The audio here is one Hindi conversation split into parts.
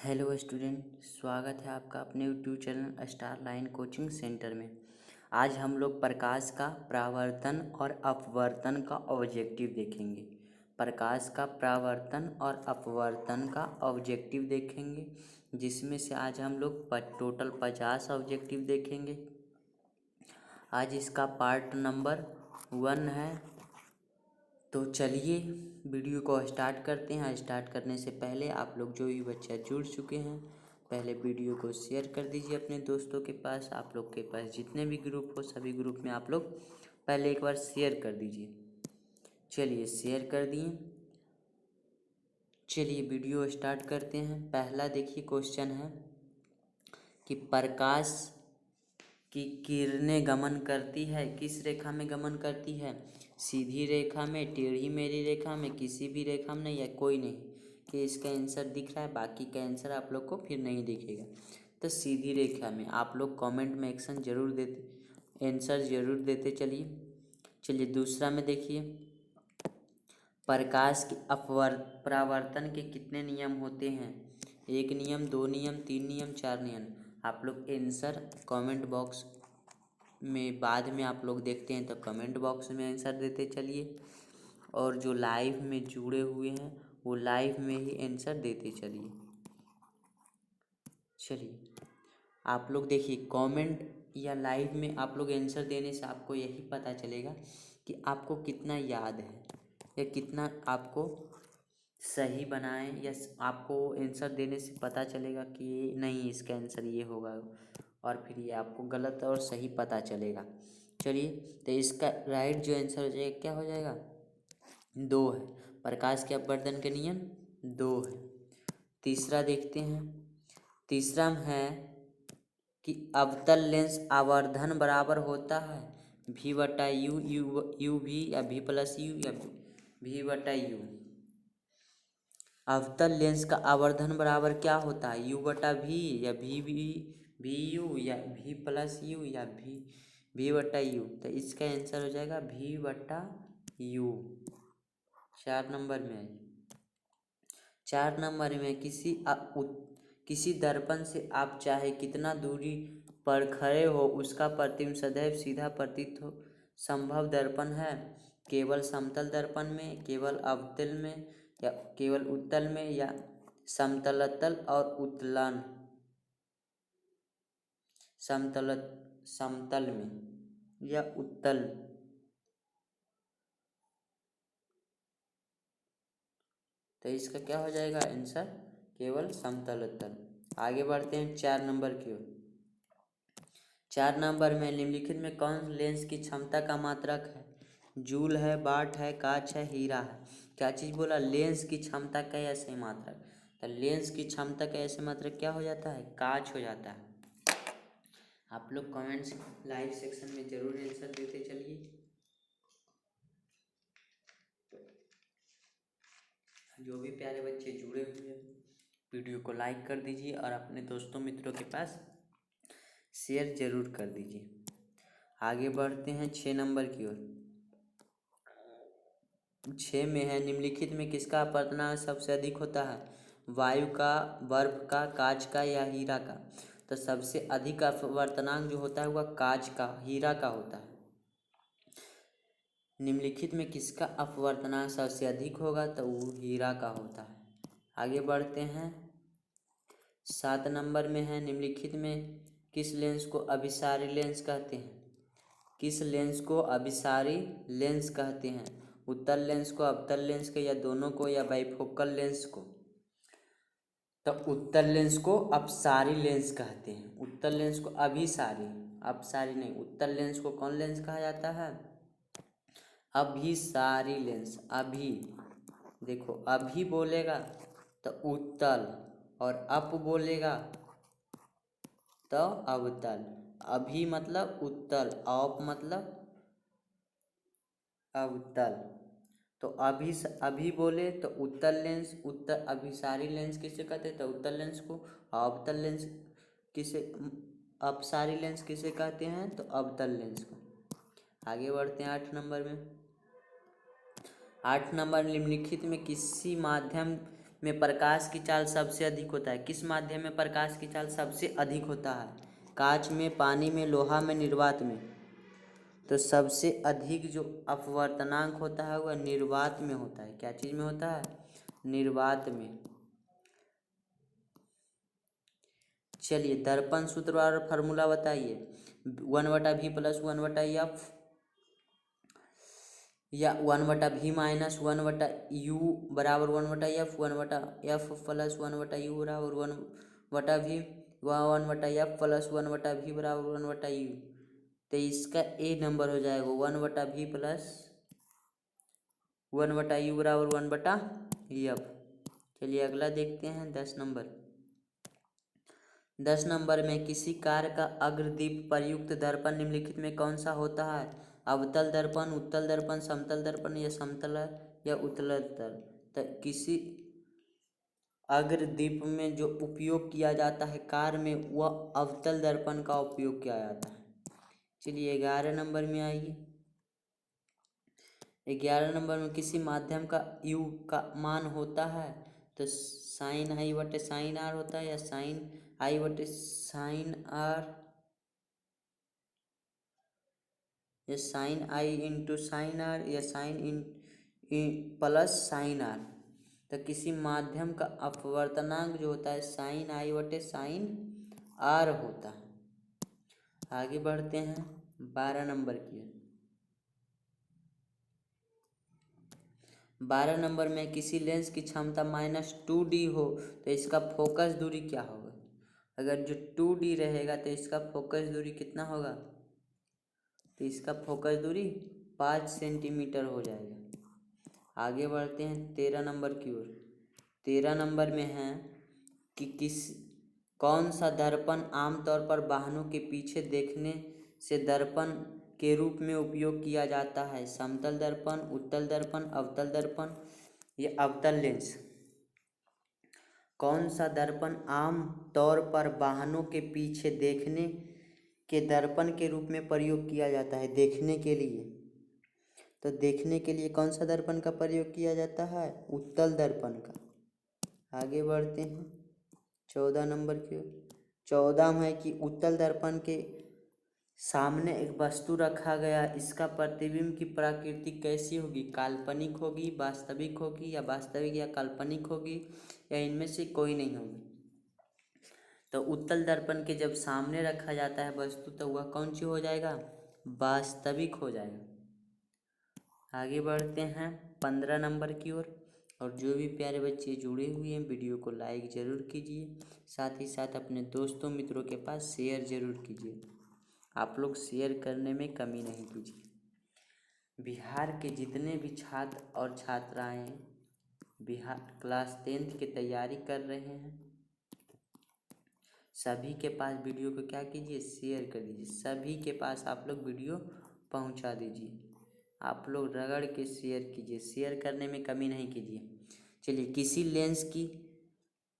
हेलो स्टूडेंट, स्वागत है आपका अपने YouTube channel star line coaching centre में। आज हम लोग प्रकाश का परावर्तन और अपवर्तन का ऑब्जेक्टिव देखेंगे। प्रकाश का परावर्तन और अपवर्तन का ऑब्जेक्टिव देखेंगे, जिसमें से आज हम लोग टोटल 50 ऑब्जेक्टिव देखेंगे। आज इसका पार्ट नंबर 1 है। तो चलिए वीडियो को स्टार्ट करते हैं। स्टार्ट करने से पहले आप लोग जो भी बच्चे जुड़ चुके हैं, पहले वीडियो को शेयर कर दीजिए अपने दोस्तों के पास। आप लोग के पास जितने भी ग्रुप हो सभी ग्रुप में आप लोग पहले एक बार शेयर कर दीजिए। चलिए शेयर कर दिए। चलिए वीडियो स्टार्ट करते हैं। पहला देखिए क्वेश्चन है कि प्रकाश की किरणें गमन करती है, किस रेखा में गमन करती है? सीधी रेखा में, टेढ़ी मेढ़ी रेखा में, किसी भी रेखा में नहीं, या कोई नहीं। कि इसका आंसर दिख रहा है, बाकी का आंसर आप लोग को फिर नहीं दिखेगा। तो सीधी रेखा में आप लोग कमेंट में एक्शन जरूर देते, आंसर जरूर देते चलिए दूसरा में देखिए, प्रकाश की परावर्तन के कितने नियम होते हैं? 1 नियम, 2 नियम, 3 नियम, 4 नियम। आप लोग आंसर कमेंट बॉक्स में बाद में आप लोग देखते हैं तो कमेंट बॉक्स में आंसर देते चलिए, और जो लाइव में जुड़े हुए हैं वो लाइव में ही आंसर देते चलिए। आप लोग देखिए कमेंट या लाइव में आप लोग आंसर देने से आपको यही पता चलेगा कि आपको कितना याद है या कितना आपको सही बनाएं, या आपको आंसर देने से पता चलेगा कि नहीं इसका आंसर ये होगा, और फिर ये आपको गलत और सही पता चलेगा। चलिए तो इसका राइट जो आंसर हो जाएगा क्या हो जाएगा? 2 है। प्रकाश के अपवर्तन के नियम 2 है। तीसरा देखते हैं। तीसरा में है कि अवतल लेंस आवर्धन बराबर होता है V/U, यू भी, या V+U, या V/U। अवतल लेंस का आवर्धन बराबर क्या होता है? U/V, या VU, या V+U, या V/U। तो इसका आंसर हो जाएगा V/U। 4 नंबर में है। 4 नंबर में किसी दर्पण से आप चाहे कितना दूरी पर खड़े हो, उसका प्रतिबिंब सदैव सीधा प्रतीत हो संभव दर्पण है? केवल समतल दर्पण में, केवल अवतल में, या केवल उत्तल में, या समतलतल और उत्तलन? समतल में या उत्तल? तो इसका क्या हो जाएगा आंसर? केवल समतलतल। आगे बढ़ते हैं 4 नंबर की ओर। 4 नंबर में निम्नलिखित में कौन लेंस की क्षमता का मात्रक है? जूल है, वाट है, कांच है, हीरा है। क्या चीज़ बोला? लेंस की क्षमता का ऐसे मात्रक। तो लेंस की क्षमता का ऐसे मात्रक क्या हो जाता है? कांच हो जाता है। आप लोग कमेंट्स लाइव सेक्शन में जरूर आंसर देते चलिए। जो भी प्यारे बच्चे जुड़े हुए हैं वीडियो को लाइक कर दीजिए और अपने दोस्तों मित्रों के पास शेयर जरूर कर दीजिए। आगे बढ़ते हैं 6 नंबर की ओर। 6 में है निम्नलिखित में किसका अपवर्तनांक सबसे अधिक होता है? वायु का, बर्फ का, कांच का, या हीरा का? तो सबसे अधिक अपवर्तनांक जो होता है वह कांच का, हीरा का होता है। निम्नलिखित में किसका अपवर्तनांक सबसे अधिक होगा? तो वो हीरा का होता है। आगे बढ़ते हैं 7 नंबर में है निम्नलिखित में किस लेंस को अभिसारी लेंस कहते हैं? किस लेंस को अभिसारी लेंस कहते हैं? उत्तल लेंस को, अवतल लेंस को, या दोनों को, या बाइफोकल लेंस को? तो उत्तल लेंस को अपसारी लेंस कहते हैं। उत्तल लेंस को अभिसारी, अपसारी नहीं। उत्तल लेंस को कौन लेंस कहा जाता है? अभिसारी लेंस। अभी देखो, अभी बोलेगा तो उत्तल, और अप बोलेगा तो अवतल। अभी मतलब उत्तल, अप मतलब अवतल। तो अभी बोले तो उत्तल लेंस, उत्तर अभिसारी लेंस किसे कहते हैं? तो उत्तल लेंस को। अवतल लेंस किसे, अपसारी लेंस किसे कहते हैं? तो अवतल लेंस को। आगे बढ़ते हैं 8 नंबर में। 8 नंबर निम्नलिखित में किसी माध्यम में प्रकाश की चाल सबसे अधिक होता है? किस माध्यम में प्रकाश की चाल सबसे अधिक होता है? कांच में, पानी में, लोहा में, निर्वात में? तो सबसे अधिक जो अपवर्तनांक होता है वह निर्वात में होता है। क्या चीज में होता है? निर्वात में। चलिए दर्पण सूत्र और फॉर्मूला बताइए। 1/v प्लस 1/f या 1/v माइनस 1/u बराबर 1/f, 1/f प्लस 1/u बराबर 1/v, 1/f प्लस 1/v बराबर 1/u। तो इसका ए नंबर हो जाएगा 1/v प्लस 1/u बराबर 1/f। चलिए अगला देखते हैं 10 नंबर। 10 नंबर में किसी कार का अग्रदीप प्रयुक्त दर्पण निम्नलिखित में कौन सा होता है? अवतल दर्पण, उत्तल दर्पण, समतल दर्पण या समतल या उत्तलतर? तो किसी अग्रदीप में जो उपयोग किया जाता है कार में वह अवतल दर्पण का उपयोग किया जाता है। चलिए 11 नंबर में आइए। 11 नंबर में किसी माध्यम का यू का मान होता है तो साइन आई बटे साइन आर होता है या साइन आई बटे साइन आर या sine I into sine R या sine in plus sine R. तो किसी माध्यम का अपवर्तनांक जो होता है साइन आई बटे साइन आर होता है। आगे बढ़ते हैं 12 नंबर की। 12 नंबर में किसी लेंस की क्षमता -2D हो तो इसका फोकस दूरी क्या होगा? अगर जो 2D रहेगा तो इसका फोकस दूरी कितना होगा? तो इसका फोकस दूरी 5 सेंटीमीटर हो जाएगा। आगे बढ़ते हैं 13 नंबर की ओर। 13 नंबर में है कि कौन सा दर्पण आमतौर पर वाहनों के पीछे देखने से दर्पण के रूप में उपयोग किया जाता है? समतल दर्पण, उत्तल दर्पण, अवतल दर्पण या अवतल लेंस? कौन सा दर्पण आम तौर पर वाहनों के पीछे देखने के दर्पण के रूप में प्रयोग किया जाता है? देखने के लिए, तो देखने के लिए कौन सा दर्पण का प्रयोग किया जाता है? उत्तल दर्पण का। आगे बढ़ते हैं 14 नंबर की ओर। 14 में है कि उत्तल दर्पण के सामने एक वस्तु रखा गया, इसका प्रतिबिंब की प्रकृति कैसी होगी? काल्पनिक होगी, वास्तविक होगी या वास्तविक या काल्पनिक होगी या इनमें से कोई नहीं होगी? तो उत्तल दर्पण के जब सामने रखा जाता है वस्तु तो वह कौन सी हो जाएगा? वास्तविक हो जाएगा। आगे बढ़ते हैं 15 नंबर की ओर। और जो भी प्यारे बच्चे जुड़े हुए हैं वीडियो को लाइक ज़रूर कीजिए, साथ ही साथ अपने दोस्तों मित्रों के पास शेयर ज़रूर कीजिए। आप लोग शेयर करने में कमी नहीं कीजिए। बिहार के जितने भी छात्र और छात्राएं बिहार क्लास 10th की तैयारी कर रहे हैं सभी के पास वीडियो को क्या कीजिए? शेयर कर दीजिए। सभी के पास आप लोग वीडियो पहुंचा दीजिए। आप लोग रगड़ के शेयर कीजिए, शेयर करने में कमी नहीं कीजिए। चलिए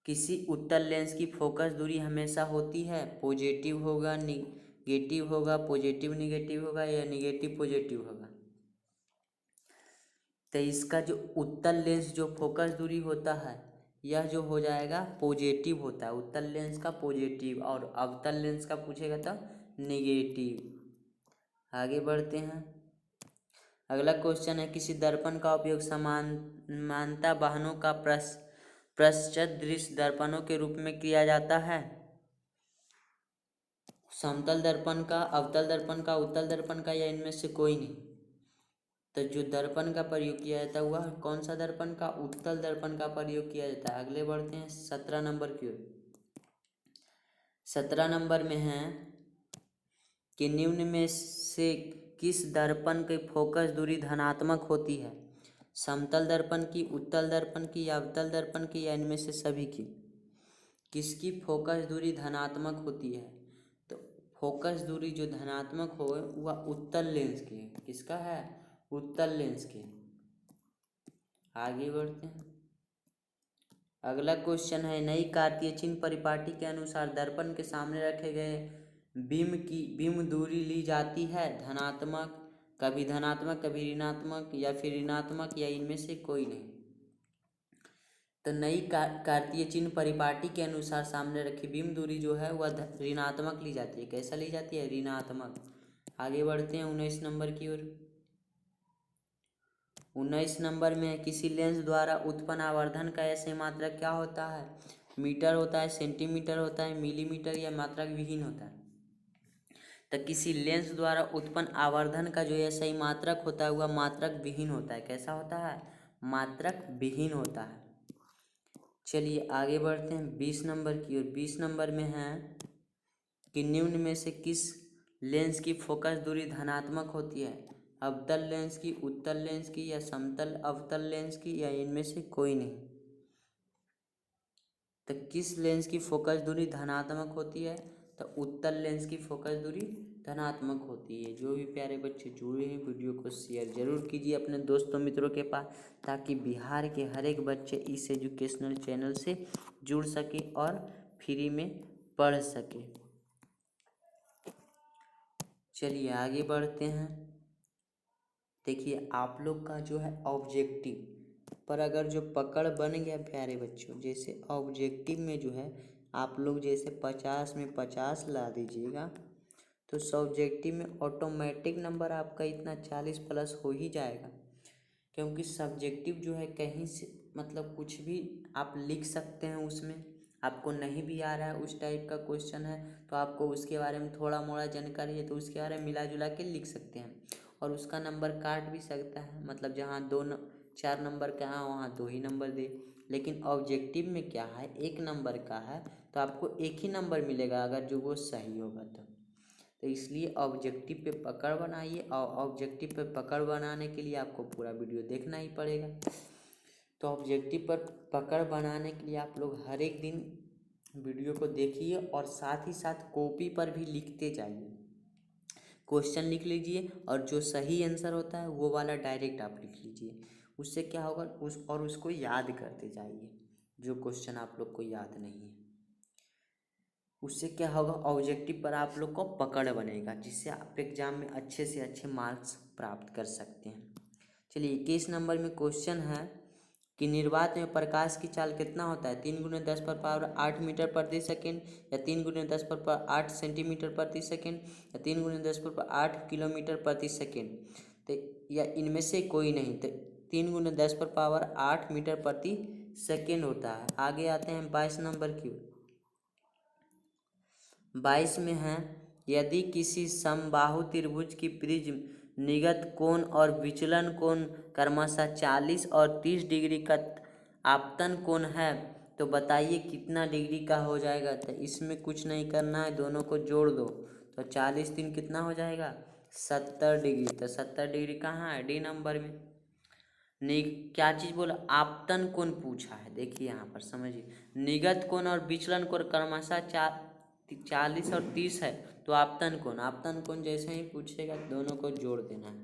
किसी उत्तल लेंस की फोकस दूरी हमेशा होती है? पॉजिटिव होगा, निगेटिव होगा, पॉजिटिव निगेटिव होगा या निगेटिव पॉजिटिव होगा? तो इसका जो उत्तल लेंस जो फोकस दूरी होता है यह जो हो जाएगा पॉजिटिव होता है। उत्तल लेंस का पॉजिटिव और अवतल लेंस का पूछेगा तो निगेटिव। आगे बढ़ते हैं। अगला क्वेश्चन है किसी दर्पण का उपयोग समानता वाहनों का पश्चात दृश्य दर्पणों के रूप में किया जाता है? समतल दर्पण का, अवतल दर्पण का, उत्तल दर्पण का या इनमें से कोई नहीं? तो जो दर्पण का प्रयोग किया जाता है वह कौन सा दर्पण का? उत्तल दर्पण का प्रयोग किया जाता है। अगले बढ़ते हैं 17 नंबर की ओर। 17 नंबर में है कि निम्न में से किस दर्पण की फोकस दूरी धनात्मक होती है? समतल दर्पण की, उत्तल दर्पण की या अवतल दर्पण की या इनमें से सभी की? किसकी फोकस दूरी धनात्मक होती है? तो फोकस दूरी जो धनात्मक हो वह उत्तल लेंस की है। किसका है? उत्तल लेंस की। आगे बढ़ते हैं। अगला क्वेश्चन है नई कार्तीय चिन्ह परिपाटी के अनुसार दर्पण के सामने रखे गए बिंब दूरी ली जाती है धनात्मक, कभी धनात्मक, कभी ऋणात्मक या फिर ऋणात्मक या इनमें से कोई नहीं? तो नई कार्तीय चिन्ह परिपाटी के अनुसार सामने रखी बीम दूरी जो है वह ऋणात्मक ली जाती है। कैसा ली जाती है? ऋणात्मक। आगे बढ़ते हैं 19 नंबर की ओर। 19 नंबर में किसी लेंस द्वारा उत्पन्न आवर्धन का ऐसे मात्रक क्या होता है? मीटर होता है, सेंटीमीटर होता है, मिलीमीटर या मात्रक विहीन होता है। तो किसी लेंस द्वारा उत्पन्न आवर्धन का जो ऐसा ही मात्रक होता है वह मात्रक विहीन होता है। कैसा होता है? मात्रक विहीन होता है। चलिए आगे बढ़ते हैं 20 नंबर की ओर। 20 नंबर में है कि निम्न में से किस लेंस की फोकस दूरी धनात्मक होती है? अवतल लेंस की, उत्तल लेंस की या समतल अवतल लेंस की या इनमें से कोई नहीं। तो किस लेंस की फोकस दूरी धनात्मक होती है? तो उत्तल लेंस की फोकस दूरी धनात्मक होती है। जो भी प्यारे बच्चे जुड़े हैं वीडियो को शेयर जरूर कीजिए अपने दोस्तों मित्रों के पास, ताकि बिहार के हर एक बच्चे इस एजुकेशनल चैनल से जुड़ सके और फ्री में पढ़ सके। चलिए आगे बढ़ते हैं। देखिए आप लोग का जो है ऑब्जेक्टिव पर अगर जो पकड़ बन गया प्यारे बच्चों, जैसे ऑब्जेक्टिव में जो है आप लोग जैसे 50 में 50 ला दीजिएगा तो सब्जेक्टिव में ऑटोमेटिक नंबर आपका इतना 40 प्लस हो ही जाएगा। क्योंकि सब्जेक्टिव जो है कहीं से मतलब कुछ भी आप लिख सकते हैं उसमें। आपको नहीं भी आ रहा है उस टाइप का क्वेश्चन है तो आपको उसके बारे में थोड़ा मोड़ा जानकारी है तो उसके बारे में मिला जुला के लिख सकते हैं और उसका नंबर काट भी सकता है। मतलब जहाँ 4 नंबर का है वहाँ 2 ही नंबर दे। लेकिन ऑब्जेक्टिव में क्या है, 1 नंबर का है तो आपको 1 ही नंबर मिलेगा अगर जो वो सही होगा तो इसलिए ऑब्जेक्टिव पे पकड़ बनाइए और ऑब्जेक्टिव पे पकड़ बनाने के लिए आपको पूरा वीडियो देखना ही पड़ेगा। तो ऑब्जेक्टिव पर पकड़ बनाने के लिए आप लोग हर एक दिन वीडियो को देखिए और साथ ही साथ कॉपी पर भी लिखते जाइए। क्वेश्चन लिख लीजिए और जो सही आंसर होता है वो वाला डायरेक्ट आप लिख लीजिए। उससे क्या होगा उसको याद करते जाइए जो क्वेश्चन आप लोग को याद नहीं है। उससे क्या होगा, ऑब्जेक्टिव पर आप लोग को पकड़ बनेगा जिससे आप एग्जाम में अच्छे से अच्छे मार्क्स प्राप्त कर सकते हैं। चलिए 21 नंबर में क्वेश्चन है कि निर्वात में प्रकाश की चाल कितना होता है? 3 × 10⁻8 मीटर प्रति सेकेंड या 3 × 10⁸ सेंटीमीटर प्रति सेकेंड या 3 × 10⁸ किलोमीटर प्रति सेकेंड। तो या इनमें से कोई नहीं। तो 3 × 10⁸ मीटर प्रति सेकेंड होता है। आगे आते हैं 22 नंबर की। 22 में है यदि किसी समबाहु त्रिभुज की प्रिज्म निगत कोण और विचलन कोण क्रमशः 40 और 30 डिग्री का आपतन कोण है तो बताइए कितना डिग्री का हो जाएगा। तो इसमें कुछ नहीं करना है, दोनों को जोड़ दो तो 40 3 कितना हो जाएगा? 70 डिग्री। तो 70 डिग्री कहाँ है? डी नंबर में। क्या चीज़ बोला? आपतन कोण पूछा है। देखिए यहाँ पर समझिए, निगत कोण और विचलन कोण क्रमशः 40 और 30 है तो आपतन कोण जैसे ही पूछेगा दोनों को जोड़ देना है।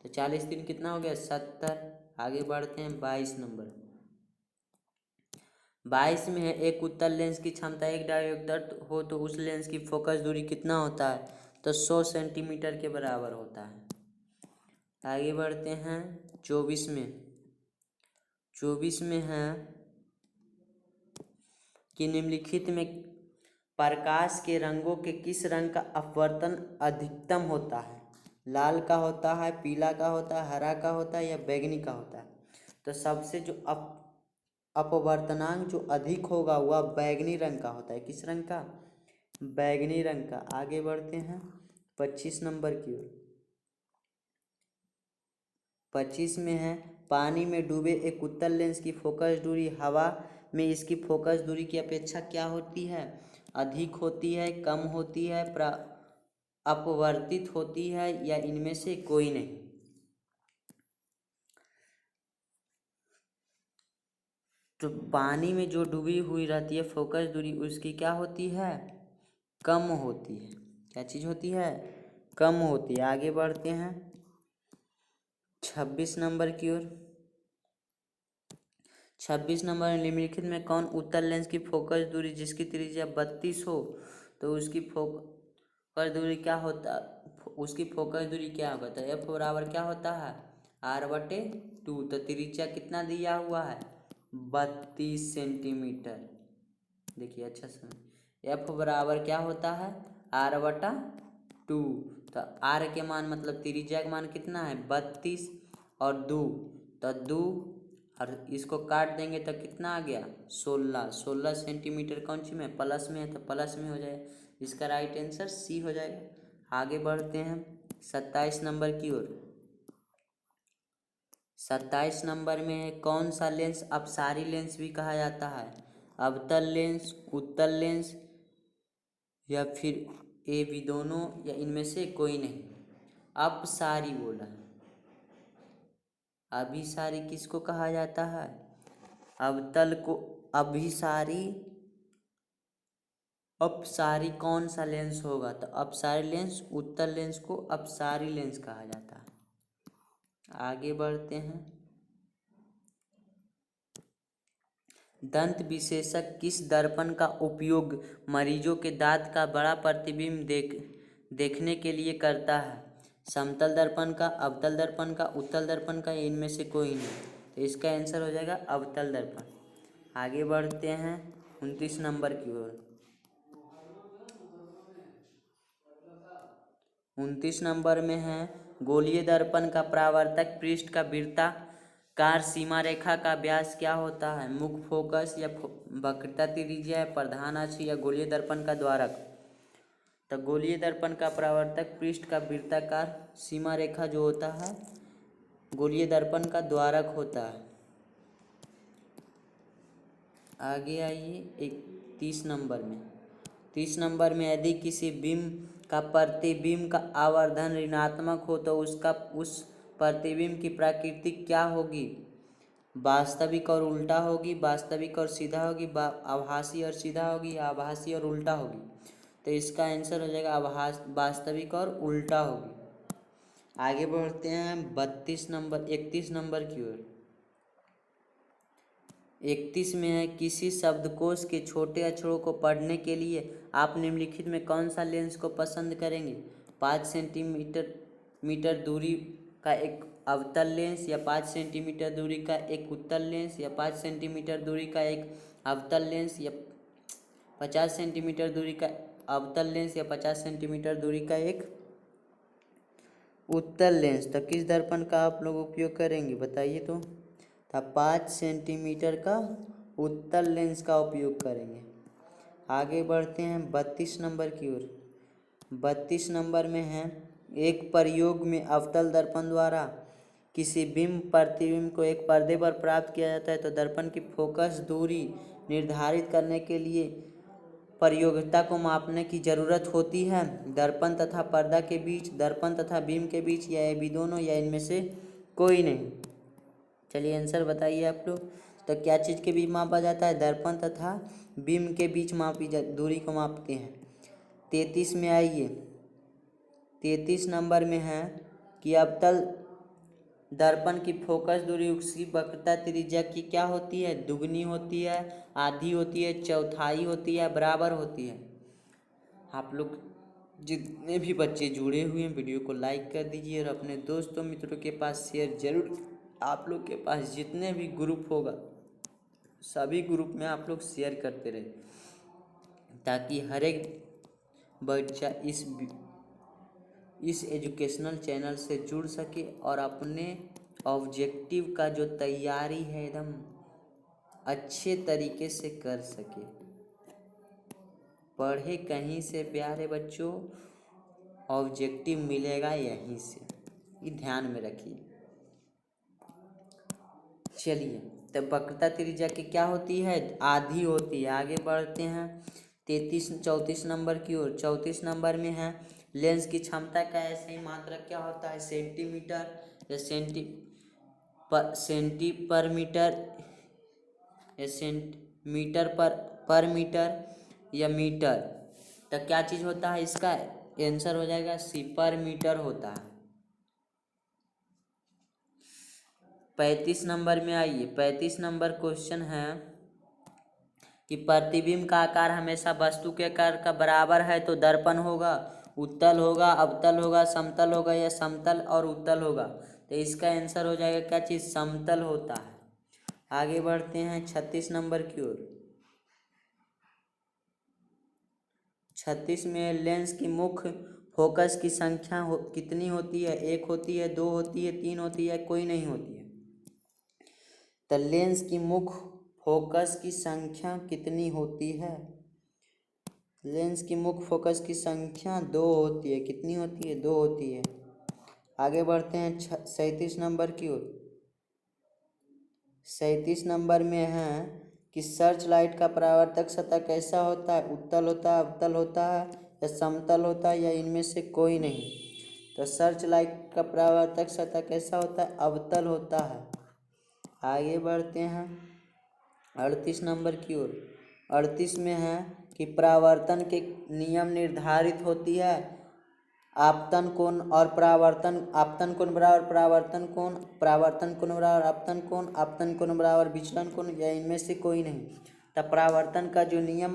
तो 40 3 कितना हो गया? 70। आगे बढ़ते हैं 22 नंबर। 22 में है एक उत्तल लेंस की क्षमता 1 डायोप्टर हो तो उस लेंस की फोकस दूरी कितना होता है? तो 100 सेंटीमीटर के बराबर होता है। आगे बढ़ते हैं 24 में। 24 में है कि निम्नलिखित में प्रकाश के रंगों के किस रंग का अपवर्तन अधिकतम होता है? लाल का होता है, पीला का होता है, हरा का होता है या बैंगनी का होता है? तो सबसे जो अपवर्तनांक जो अधिक होगा वह बैंगनी रंग का होता है। किस रंग का? बैंगनी रंग का। आगे बढ़ते हैं 25 नंबर की ओर। 25 में है पानी में डूबे एक उत्तल लेंस की फोकस दूरी हवा में इसकी फोकस दूरी की अपेक्षा क्या होती है? अधिक होती है, कम होती है, अपवर्तित होती है या इनमें से कोई नहीं। तो पानी में जो डूबी हुई रहती है फोकस दूरी उसकी क्या होती है? कम होती है। क्या चीज़ होती है? कम होती है। आगे बढ़ते हैं 26 नंबर की ओर। 26 नंबर निम्नलिखित में कौन उत्तल लेंस की फोकस दूरी जिसकी त्रिज्या 32 हो तो उसकी फोकस दूरी क्या होता? उसकी फोकस दूरी क्या होगा? तो F बराबर क्या होता है? R/2। तो त्रिज्या कितना दिया हुआ है? 32 सेंटीमीटर। देखिए अच्छा समझ, एफ बराबर क्या होता है, r/2। तो r के मान मतलब त्रिज्या का मान कितना है 32 और 2, तो 2 और इसको काट देंगे तो कितना आ गया 16 सेंटीमीटर। कौन सी में, प्लस में है तो प्लस में हो जाएगा। इसका राइट आंसर सी हो जाएगा। आगे बढ़ते हैं 27 नंबर की ओर। 27 नंबर में कौन सा लेंस अपसारी लेंस भी कहा जाता है, अवतल लेंस, उत्तल लेंस या फिर ए भी दोनों या इनमें से कोई नहीं। अपसारी बोला है। अभिसारी किसको कहा जाता है, अवतल को अभिसारी। अपसारी कौन सा लेंस होगा, तो अपसारी लेंस, उत्तल लेंस को अपसारी लेंस कहा जाता है। आगे बढ़ते हैं, दंत विशेषज्ञ किस दर्पण का उपयोग मरीजों के दांत का बड़ा प्रतिबिंब देखने के लिए करता है, समतल दर्पण का, अवतल दर्पण का, उत्तल दर्पण का, इनमें से कोई नहीं। तो इसका आंसर हो जाएगा अवतल दर्पण। आगे बढ़ते हैं 29 नंबर की ओर। 29 नंबर में है, गोलीय दर्पण का परावर्तक पृष्ठ का वृत्ताकार सीमा रेखा का व्यास क्या होता है, मुख्य फोकस या वक्रता त्रिज्या, प्रधान अक्ष या गोलीय दर्पण का द्वारक। तो गोलीय दर्पण का परावर्तक पृष्ठ का वृत्ताकार सीमा रेखा जो होता है गोलीय दर्पण का द्वारक होता है। आगे आइए 30 नंबर में। 30 नंबर में यदि किसी बिंब का प्रतिबिंब का आवर्धन ऋणात्मक हो तो उस प्रतिबिंब की प्रकृति क्या होगी, वास्तविक और उल्टा होगी, वास्तविक और सीधा होगी, आभासी और सीधा होगी, आभासी और उल्टा होगी। तो इसका आंसर हो जाएगा वास्तविक और उल्टा होगी। आगे बढ़ते हैं 31 नंबर की ओर। 31 में है, किसी शब्दकोश के छोटे अक्षरों को पढ़ने के लिए आप निम्नलिखित में कौन सा लेंस को पसंद करेंगे, 5 सेंटीमीटर दूरी का एक अवतल लेंस या 5 सेंटीमीटर दूरी का एक उत्तल लेंस या 5 सेंटीमीटर दूरी का एक अवतल लेंस या 50 सेंटीमीटर दूरी का अवतल लेंस या 50 सेंटीमीटर दूरी का एक उत्तल लेंस। तो किस दर्पण का आप लोग उपयोग करेंगे बताइए। तो 5 सेंटीमीटर का उत्तल लेंस का उपयोग करेंगे। आगे बढ़ते हैं 32 नंबर की ओर। 32 नंबर में है, एक प्रयोग में अवतल दर्पण द्वारा किसी बिंब प्रतिबिंब को एक पर्दे पर प्राप्त किया जाता है तो दर्पण की फोकस दूरी निर्धारित करने के लिए प्रयोज्यता को मापने की जरूरत होती है, दर्पण तथा पर्दा के बीच, दर्पण तथा बिंब के बीच, या ये भी दोनों या इनमें से कोई नहीं। चलिए आंसर बताइए आप लोग। तो क्या चीज़ के बीच मापा जाता है, दर्पण तथा बिंब के बीच दूरी को मापते हैं। 33 में आइए। 33 नंबर में है कि अवतल दर्पण की फोकस दूरी उसकी वक्रता त्रिज्या की क्या होती है, दुगनी होती है, आधी होती है, चौथाई होती है, बराबर होती है। आप लोग जितने भी बच्चे जुड़े हुए हैं वीडियो को लाइक कर दीजिए और अपने दोस्तों मित्रों के पास शेयर जरूर। आप लोग के पास जितने भी ग्रुप होगा सभी ग्रुप में आप लोग शेयर करते रहे ताकि हर एक बच्चा इस एजुकेशनल चैनल से जुड़ सके और अपने ऑब्जेक्टिव का जो तैयारी है एकदम अच्छे तरीके से कर सके। पढ़े कहीं से प्यारे बच्चों, ऑब्जेक्टिव मिलेगा यहीं से, ये ध्यान में रखिए। चलिए, तो वक्रता त्रिज्या की क्या होती है, आधी होती है। आगे बढ़ते हैं 34 नंबर की ओर। 34 नंबर में है, लेंस की क्षमता का ऐसे ही मात्रक क्या होता है, सेंटीमीटर या सेंटीमीटर या सेंटीमीटर पर मीटर या मीटर। तो क्या चीज़ होता है, इसका आंसर हो जाएगा सी, पर मीटर होता है। 35 नंबर में आइए। 35 नंबर क्वेश्चन है कि प्रतिबिंब का आकार हमेशा वस्तु के आकार का बराबर है तो दर्पण होगा, उत्तल होगा, अवतल होगा, समतल होगा या समतल और उत्तल होगा। तो इसका आंसर हो जाएगा क्या चीज़, समतल होता है। आगे बढ़ते हैं 36 नंबर की ओर। 36 में लेंस की मुख्य फोकस की संख्या कितनी होती है? 1 होती है, 2 होती है, 3 होती है, कोई नहीं होती है। तो लेंस की मुख्य फोकस की संख्या कितनी होती है? लेंस की मुख्य फोकस की संख्या 2 होती है। कितनी होती है? 2 होती है। आगे बढ़ते हैं 37 नंबर की ओर। 37 नंबर में है कि सर्च लाइट का परावर्तक सतह कैसा होता है? उत्तल होता है, अवतल होता है या समतल होता है या इनमें से कोई नहीं? तो सर्च लाइट का परावर्तक सतह कैसा होता है? अवतल होता है। आगे बढ़ते हैं 38 नंबर की ओर। 38 में है कि परावर्तन के नियम निर्धारित होती है आपतन कोण और परावर्तन, आपतन कोण बराबर परावर्तन कोण, परावर्तन कोण बराबर आपतन कोण, आपतन कोण बराबर विचलन कोण या इनमें से कोई नहीं। तब परावर्तन का जो नियम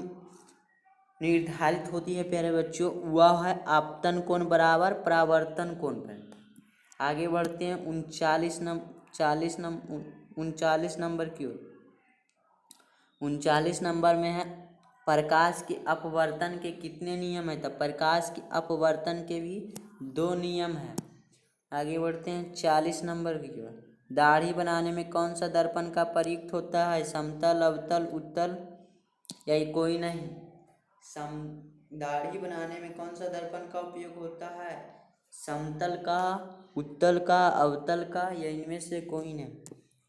निर्धारित होती है प्यारे बच्चों, वह है आपतन कोण बराबर परावर्तन कोण पर। आगे बढ़ते हैं 39 नंबर की ओर। 39 नंबर में है प्रकाश के अपवर्तन के कितने नियम है? तो प्रकाश के अपवर्तन के भी 2 नियम है। आगे बढ़ते हैं 40 नंबर की ओर। दाढ़ी बनाने में कौन सा दर्पण का प्रयुक्त होता है? समतल, अवतल, उत्तल या ये कोई नहीं? दाढ़ी बनाने में कौन सा दर्पण का उपयोग होता है? समतल का, उत्तल का, अवतल का या इनमें से कोई नहीं?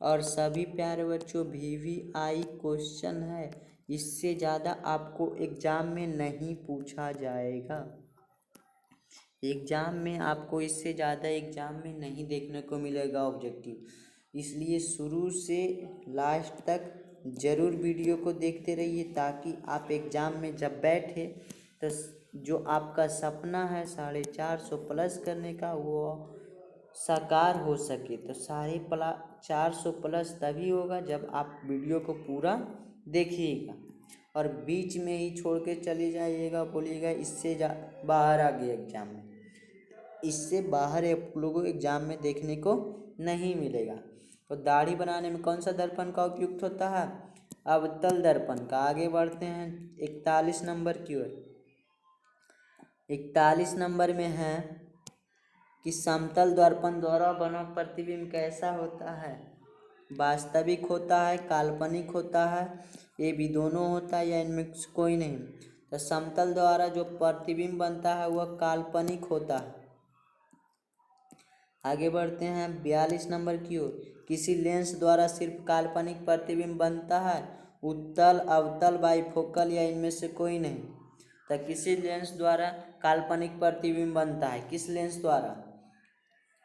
और सभी प्यारे बच्चों VVI क्वेश्चन है, इससे ज़्यादा आपको एग्जाम में नहीं पूछा जाएगा। एग्जाम में आपको इससे ज़्यादा एग्जाम में नहीं देखने को मिलेगा ऑब्जेक्टिव। इसलिए शुरू से लास्ट तक ज़रूर वीडियो को देखते रहिए ताकि आप एग्ज़ाम में जब बैठे तो जो आपका सपना है 450 प्लस करने का वो साकार हो सके। तो 450 प्लस तभी होगा जब आप वीडियो को पूरा देखिएगा और बीच में ही छोड़ के चले जाइएगा, बोलिएगा इससे बाहर आ गए एग्जाम में। इससे बाहर आप लोगों को एग्जाम में देखने को नहीं मिलेगा। तो दाढ़ी बनाने में कौन सा दर्पण का उपयुक्त होता है? अवतल दर्पण का। आगे बढ़ते हैं 41 नंबर की ओर। 41 नंबर में है कि समतल दर्पण द्वारा बना प्रतिबिंब कैसा होता है? वास्तविक होता है, काल्पनिक होता है, ये भी दोनों होता है या इनमें कोई नहीं? तो समतल द्वारा जो प्रतिबिंब बनता है वह काल्पनिक होता है। आगे बढ़ते हैं 42 नंबर की ओर। किसी लेंस द्वारा सिर्फ काल्पनिक प्रतिबिंब बनता है? उत्तल, अवतल, बाइफोकल या इनमें से कोई नहीं? तो किसी लेंस द्वारा काल्पनिक प्रतिबिंब बनता है। किस लेंस द्वारा?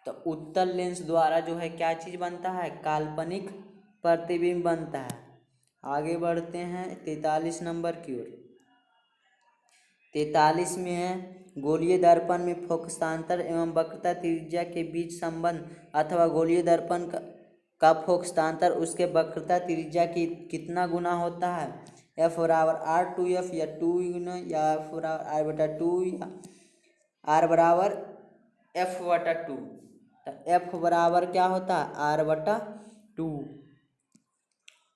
तो उत्तल लेंस द्वारा जो है क्या चीज़ बनता है? काल्पनिक प्रतिबिंब बनता है। आगे बढ़ते हैं 43 नंबर की ओर। 43 में है गोलीय दर्पण में फोकसांतर एवं वक्रता त्रिज्या के बीच संबंध अथवा गोलीय दर्पण का फोकसांतर उसके वक्रता त्रिज्या की कितना गुना होता है? F बराबर R2F या 2 गुना या F बराबर R/2 या R बराबर F/2। तो F बराबर क्या होता है? R/2।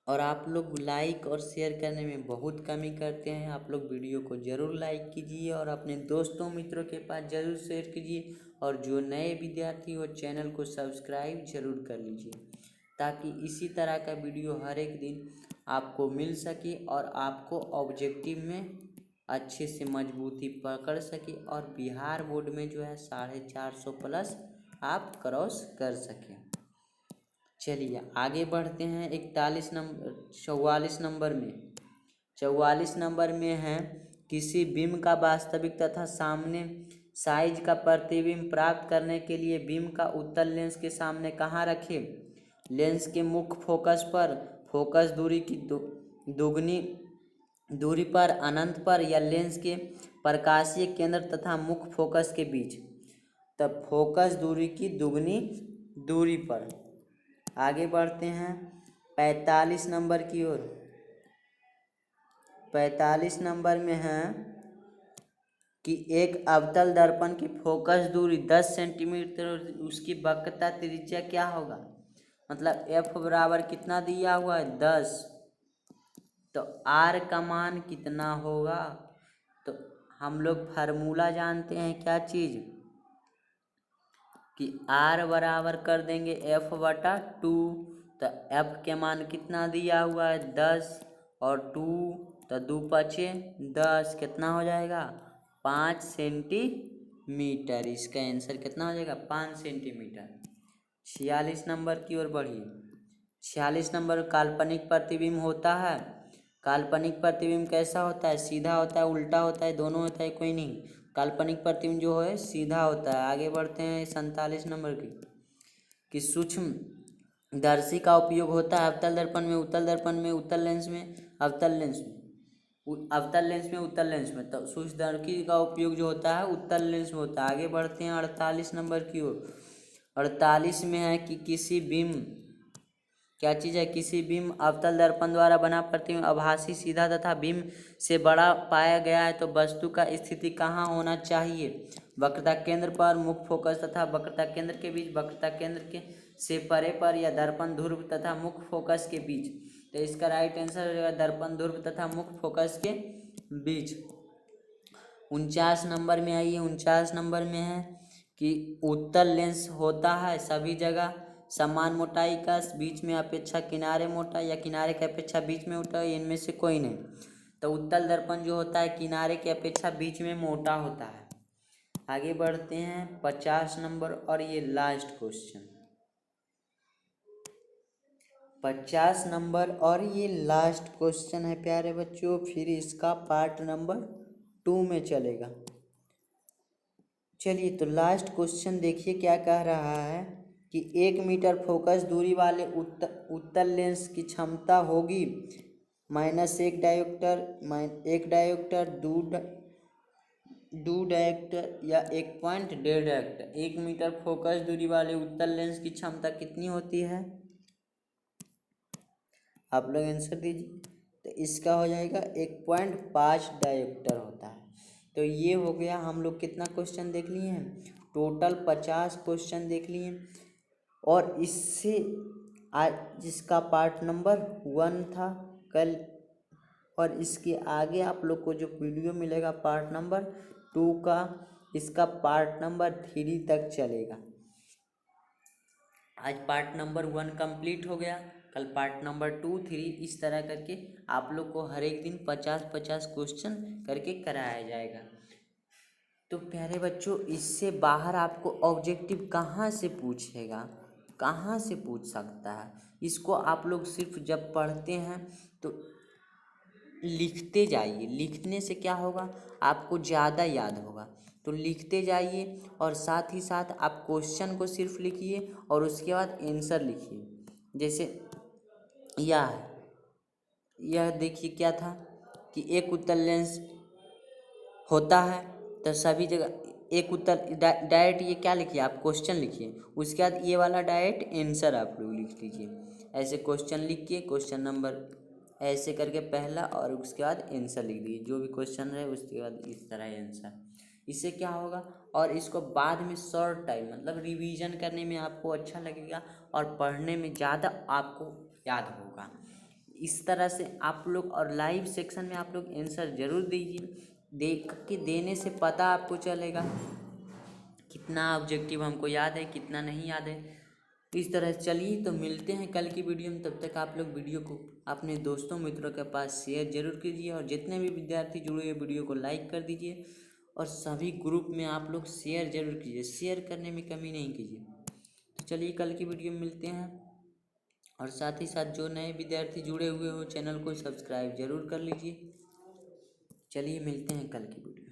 और आप लोग लाइक और शेयर करने में बहुत कमी करते हैं। आप लोग वीडियो को ज़रूर लाइक कीजिए और अपने दोस्तों मित्रों के पास ज़रूर शेयर कीजिए। और जो नए विद्यार्थी हो चैनल को सब्सक्राइब ज़रूर कर लीजिए ताकि इसी तरह का वीडियो हर एक दिन आपको मिल सके और आपको ऑब्जेक्टिव में अच्छे से मजबूती पकड़ सके और बिहार बोर्ड में जो है 450 प्लस आप क्रॉस कर सकें। चलिए आगे बढ़ते हैं 44 नंबर में। 44 नंबर में है किसी बिंब का वास्तविक तथा सामने साइज का प्रतिबिंब प्राप्त करने के लिए बिंब का उत्तल लेंस के सामने कहाँ रखें? लेंस के मुख्य फोकस पर, फोकस दूरी की दुगनी दूरी पर, अनंत पर या लेंस के प्रकाशीय केंद्र तथा मुख्य फोकस के बीच? तब फोकस दूरी की दुगनी दूरी पर। आगे बढ़ते हैं 45 नंबर की ओर। 45 नंबर में है कि एक अवतल दर्पण की फोकस दूरी 10 सेंटीमीटर, उसकी वक्रता त्रिज्या क्या होगा? मतलब एफ बराबर कितना दिया हुआ है 10, तो आर का मान कितना होगा। तो हम लोग फार्मूला जानते हैं क्या चीज़, कि आर बराबर कर देंगे एफ बटा 2। तो एफ के मान कितना दिया हुआ है 10 और 2, तो 2 पचे 10, कितना हो जाएगा 5 सेंटीमीटर। इसका आंसर कितना हो जाएगा 5 सेंटीमीटर। 46 नंबर की ओर बढ़िए। 46 नंबर काल्पनिक प्रतिबिंब होता है। काल्पनिक प्रतिबिंब कैसा होता है, सीधा होता है, उल्टा होता है, दोनों होता है, कोई नहीं। काल्पनिक प्रतिबिंब जो है सीधा होता है। आगे बढ़ते हैं 47 नंबर की, कि सूक्ष्म दर्शी का उपयोग होता है अवतल दर्पण में, उत्तल दर्पण में, उत्तल लेंस में, अवतल लेंस में, अवतल लेंस में, उत्तल लेंस में। तो सूक्ष्मदर्शी का उपयोग जो होता है उत्तल लेंस में होता है। आगे बढ़ते हैं 48 नंबर की ओर। 48 में है कि किसी बिंब, क्या चीज़ है, किसी बिंब अवतल दर्पण द्वारा बना प्रतिबिंब आभासी सीधा तथा बिंब से बड़ा पाया गया है, तो वस्तु का स्थिति कहाँ होना चाहिए, वक्रता केंद्र पर, मुख्य फोकस तथा वक्रता केंद्र के बीच, वक्रता केंद्र के से परे पर, या दर्पण ध्रुव तथा मुख्य फोकस के बीच। तो इसका राइट आंसर हो जाएगा दर्पण ध्रुव तथा मुख्य फोकस के बीच। 49 नंबर में आइए। 49 नंबर में है कि उत्तल लेंस होता है सभी जगह समान मोटाई का, बीच में अपेक्षा किनारे मोटा या किनारे के अपेक्षा बीच में मोटा, इनमें से कोई नहीं। तो उत्तल दर्पण जो होता है किनारे के अपेक्षा बीच में मोटा होता है। आगे बढ़ते हैं 50 नंबर और ये लास्ट क्वेश्चन। 50 नंबर और ये लास्ट क्वेश्चन है प्यारे बच्चों, फिर इसका पार्ट नंबर 2 में चलेगा। चलिए तो लास्ट क्वेश्चन देखिए क्या कह रहा है, कि 1 मीटर फोकस दूरी वाले उत्तल लेंस की क्षमता होगी -1 डायोप्टर, 1 डायोप्टर, 2 डायोप्टर या 1.5 डायोप्टर। 1 मीटर फोकस दूरी वाले उत्तल लेंस की क्षमता कितनी होती है, आप लोग आंसर दीजिए। तो इसका हो जाएगा 1.5 डायोप्टर होता है। तो ये हो गया, हम लोग कितना क्वेश्चन देख लिए हैं, टोटल 50 क्वेश्चन देख लिए। और इससे आज जिसका पार्ट नंबर 1 था कल, और इसके आगे आप लोग को जो वीडियो मिलेगा पार्ट नंबर 2 का, इसका पार्ट नंबर 3 तक चलेगा। आज पार्ट नंबर 1 कंप्लीट हो गया, कल पार्ट नंबर 2, 3, इस तरह करके आप लोग को हर एक दिन 50-50 क्वेश्चन करके कराया जाएगा। तो प्यारे बच्चों, इससे बाहर आपको ऑब्जेक्टिव कहाँ से पूछेगा, कहाँ से पूछ सकता है। इसको आप लोग सिर्फ जब पढ़ते हैं तो लिखते जाइए। लिखने से क्या होगा, आपको ज़्यादा याद होगा। तो लिखते जाइए और साथ ही साथ आप क्वेश्चन को सिर्फ लिखिए और उसके बाद आंसर लिखिए। जैसे यह देखिए क्या था, कि एक उत्तल लेंस होता है, तो सभी जगह एक उत्तर डायरेक्ट, ये क्या लिखिए आप क्वेश्चन लिखिए, उसके बाद ये वाला डायरेक्ट आंसर आप लोग लिख लीजिए। ऐसे क्वेश्चन लिख के क्वेश्चन नंबर ऐसे करके पहला और उसके बाद आंसर लिख दीजिए, जो भी क्वेश्चन रहे उसके बाद इस तरह आंसर। इससे क्या होगा, और इसको बाद में शॉर्ट टाइम मतलब रिवीजन करने में आपको अच्छा लगेगा और पढ़ने में ज़्यादा आपको याद होगा। इस तरह से आप लोग, और लाइव सेक्शन में आप लोग आंसर ज़रूर दीजिए। देख के देने से पता आपको चलेगा कितना ऑब्जेक्टिव हमको याद है, कितना नहीं याद है। इस तरह चलिए तो मिलते हैं कल की वीडियो में। तब तक आप लोग वीडियो को अपने दोस्तों मित्रों के पास शेयर जरूर कीजिए, और जितने भी विद्यार्थी जुड़े हुए वीडियो को लाइक कर दीजिए, और सभी ग्रुप में आप लोग शेयर जरूर कीजिए, शेयर करने में कमी नहीं कीजिए। तो चलिए कल की वीडियो में मिलते हैं, और साथ ही साथ जो नए विद्यार्थी जुड़े हुए हो चैनल को सब्सक्राइब जरूर कर लीजिए। चलिए मिलते हैं कल की वीडियो।